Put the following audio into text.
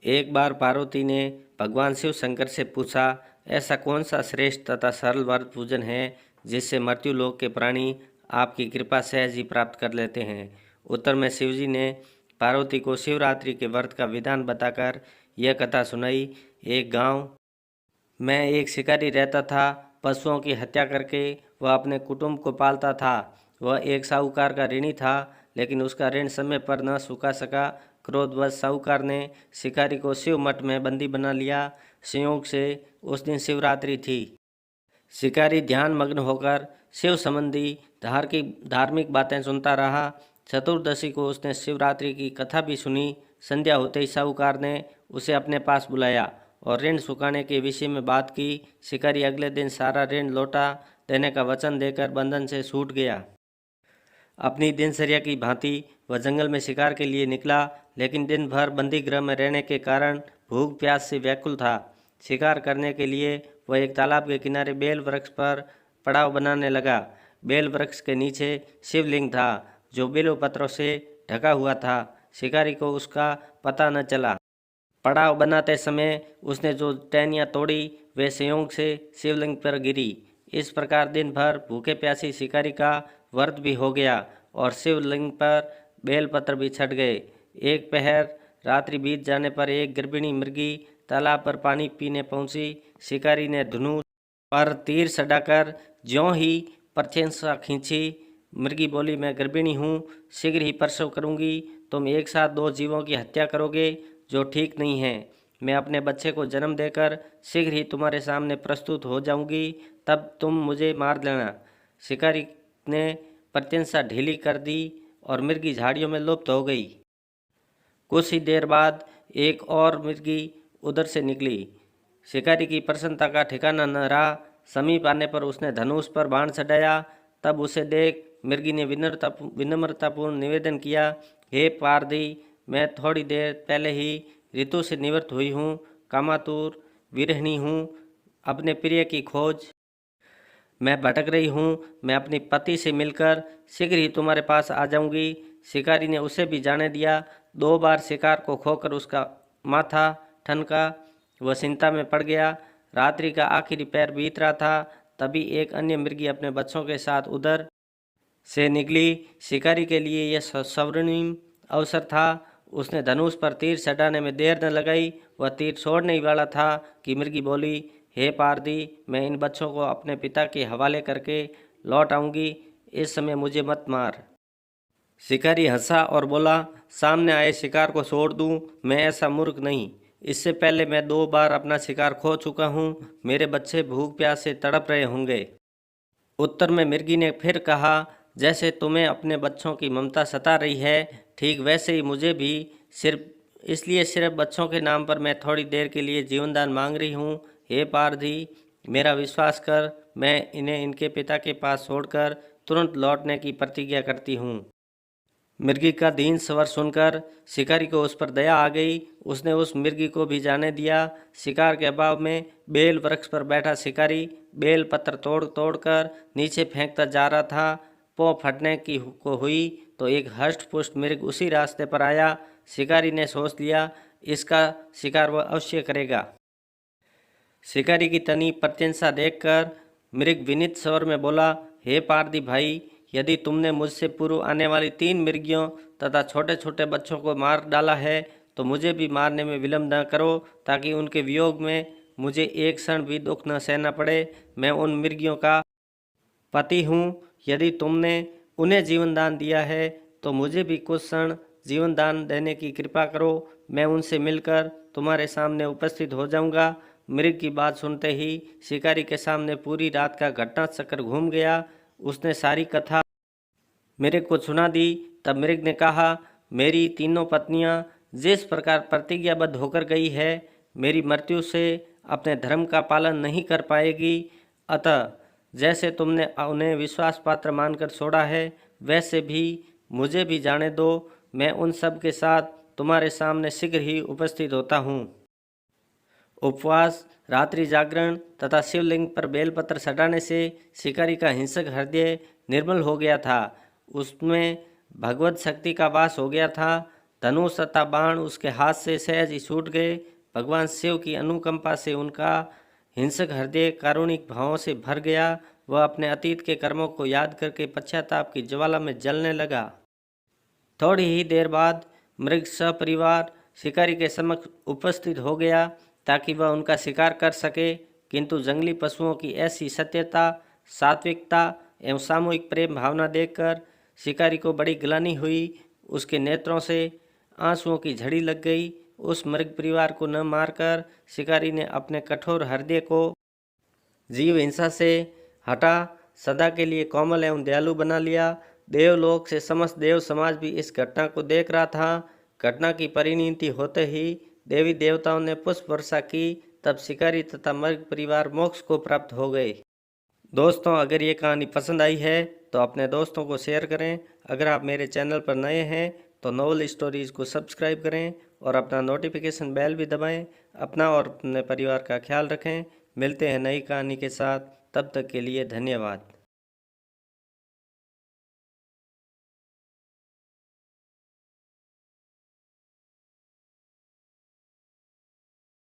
एक बार पार्वती ने भगवान शिव शंकर से पूछा, ऐसा कौन सा श्रेष्ठ तथा सरल व्रत पूजन है जिससे मृत्युलोक के प्राणी आपकी कृपा सहज ही प्राप्त कर लेते हैं। उत्तर में शिवजी ने पार्वती को शिवरात्रि के व्रत का विधान बताकर यह कथा सुनाई। एक गांव में एक शिकारी रहता था। पशुओं की हत्या करके वह अपने कुटुंब को पालता था। वह एक साहूकार का ऋणी था, लेकिन उसका ऋण समय पर न चुका सका। क्रोधवश साहूकार ने शिकारी को शिव मठ में बंदी बना लिया। संयोग से उस दिन शिवरात्रि थी। शिकारी ध्यान मग्न होकर शिव संबंधी धार्मिक बातें सुनता रहा। चतुर्दशी को उसने शिवरात्रि की कथा भी सुनी। संध्या होते ही साहूकार ने उसे अपने पास बुलाया और ऋण चुकाने के विषय में बात की। शिकारी अगले दिन सारा ऋण लौटा देने का वचन देकर बंधन से छूट गया। अपनी दिनचर्या की भांति वह जंगल में शिकार के लिए निकला, लेकिन दिन भर बंदी गृह में रहने के कारण भूख प्यास से व्याकुल था। शिकार करने के लिए वह एक तालाब के किनारे बेल वृक्ष पर पड़ाव बनाने लगा। बेल वृक्ष के नीचे शिवलिंग था, जो बेलों पत्रों से ढका हुआ था। शिकारी को उसका पता न चला। पड़ाव बनाते समय उसने जो टहनियाँ तोड़ी वे संयोग से शिवलिंग पर गिरी। इस प्रकार दिन भर भूखे प्यासी शिकारी का व्रत भी हो गया और शिवलिंग पर बेलपत्र भी छट गए। एक पहर रात्रि बीत जाने पर एक गर्भिणी मृगी तालाब पर पानी पीने पहुंची। शिकारी ने धनुष पर तीर सटाकर ज्यों ही प्रशंसा खींची। मृगी बोली, मैं गर्भिणी हूँ, शीघ्र ही प्रसव करूँगी। तुम एक साथ दो जीवों की हत्या करोगे, जो ठीक नहीं है। मैं अपने बच्चे को जन्म देकर शीघ्र ही तुम्हारे सामने प्रस्तुत हो जाऊंगी, तब तुम मुझे मार लेना। शिकारी ने प्रशंसा ढीली कर दी और मृगी झाड़ियों में लुप्त हो गई। कुछ ही देर बाद एक और मृगी उधर से निकली। शिकारी की प्रसन्नता का ठिकाना न रहा। समीप आने पर उसने धनुष पर बाण चढ़ाया। तब उसे देख मृगी ने विनम्रतापूर्ण निवेदन किया, हे पारधी, मैं थोड़ी देर पहले ही ऋतु से निवृत्त हुई हूँ, कामातुर विरहिणी हूँ, अपने प्रिय की खोज मैं भटक रही हूँ। मैं अपनी पति से मिलकर शीघ्र ही तुम्हारे पास आ जाऊंगी। शिकारी ने उसे भी जाने दिया। 2 बार शिकार को खोकर उसका माथा ठनका। वह चिंता में पड़ गया। रात्रि का आखिरी पहर बीत रहा था, तभी एक अन्य मृगी अपने बच्चों के साथ उधर से निकली। शिकारी के लिए यह स्वर्णिम अवसर था। उसने धनुष पर तीर चढ़ाने में देर न लगाई। वह तीर छोड़ने ही वाला था कि मृगी बोली, हे पारदी, मैं इन बच्चों को अपने पिता के हवाले करके लौट आऊंगी, इस समय मुझे मत मार। शिकारी हंसा और बोला, सामने आए शिकार को छोड़ दूं? मैं ऐसा मूर्ख नहीं। इससे पहले मैं 2 बार अपना शिकार खो चुका हूं। मेरे बच्चे भूख प्यास से तड़प रहे होंगे। उत्तर में मृगी ने फिर कहा, जैसे तुम्हें अपने बच्चों की ममता सता रही है, ठीक वैसे ही मुझे भी। सिर्फ बच्चों के नाम पर मैं थोड़ी देर के लिए जीवनदान मांग रही हूँ। हे पारधी, मेरा विश्वास कर, मैं इन्हें इनके पिता के पास छोड़कर तुरंत लौटने की प्रतिज्ञा करती हूँ। मृगी का दीन स्वर सुनकर शिकारी को उस पर दया आ गई। उसने उस मृगी को भी जाने दिया। शिकार के अभाव में बेल वृक्ष पर बैठा शिकारी बेल पत्र तोड़ तोड़कर नीचे फेंकता जा रहा था। पौ फटने की को हुई तो एक हष्ट पुष्ट मृग उसी रास्ते पर आया। शिकारी ने सोच लिया, इसका शिकार वह अवश्य करेगा। शिकारी की तनी प्रशंसा देखकर मृग विनीत स्वर में बोला, हे पारदी भाई, यदि तुमने मुझसे पूर्व आने वाली 3 मृगियों तथा छोटे छोटे बच्चों को मार डाला है, तो मुझे भी मारने में विलम्ब न करो, ताकि उनके वियोग में मुझे एक क्षण भी दुख न सहना पड़े। मैं उन मृगियों का पति हूँ। यदि तुमने उन्हें जीवन दान दिया है, तो मुझे भी कुछ क्षण जीवन दान देने की कृपा करो। मैं उनसे मिलकर तुम्हारे सामने उपस्थित हो जाऊंगा। मृग की बात सुनते ही शिकारी के सामने पूरी रात का घटना चक्र घूम गया। उसने सारी कथा मृग को सुना दी। तब मृग ने कहा, मेरी तीनों पत्नियां जिस प्रकार प्रतिज्ञाबद्ध होकर गई है, मेरी मृत्यु से अपने धर्म का पालन नहीं कर पाएगी। अतः जैसे तुमने उन्हें विश्वास पात्र मानकर छोड़ा है, वैसे भी मुझे भी जाने दो। मैं उन सब के साथ तुम्हारे सामने शीघ्र ही उपस्थित होता हूँ। उपवास, रात्रि जागरण तथा शिवलिंग पर बेलपत्र सटाने से शिकारी का हिंसक हृदय निर्मल हो गया था। उसमें भगवत शक्ति का वास हो गया था। धनुष तथा बाण उसके हाथ से सहज ही छूट गए। भगवान शिव की अनुकंपा से उनका हिंसक हृदय कारुणिक भावों से भर गया। वह अपने अतीत के कर्मों को याद करके पश्चाताप की ज्वाला में जलने लगा। थोड़ी ही देर बाद मृग सपरिवार शिकारी के समक्ष उपस्थित हो गया ताकि वह उनका शिकार कर सके, किंतु जंगली पशुओं की ऐसी सत्यता, सात्विकता एवं सामूहिक प्रेम भावना देखकर शिकारी को बड़ी ग्लानि हुई। उसके नेत्रों से आंसुओं की झड़ी लग गई। उस मृग परिवार को न मारकर शिकारी ने अपने कठोर हृदय को जीव हिंसा से हटा सदा के लिए कोमल एवं दयालु बना लिया। देवलोक से समस्त देव समाज भी इस घटना को देख रहा था। घटना की परिणति होते ही देवी देवताओं ने पुष्प वर्षा की। तब शिकारी तथा मृग परिवार मोक्ष को प्राप्त हो गए। दोस्तों, अगर ये कहानी पसंद आई है तो अपने दोस्तों को शेयर करें। अगर आप मेरे चैनल पर नए हैं तो नॉवल स्टोरीज़ को सब्सक्राइब करें और अपना नोटिफिकेशन बेल भी दबाएं। अपना और अपने परिवार का ख्याल रखें। मिलते हैं नई कहानी के साथ, तब तक के लिए धन्यवाद।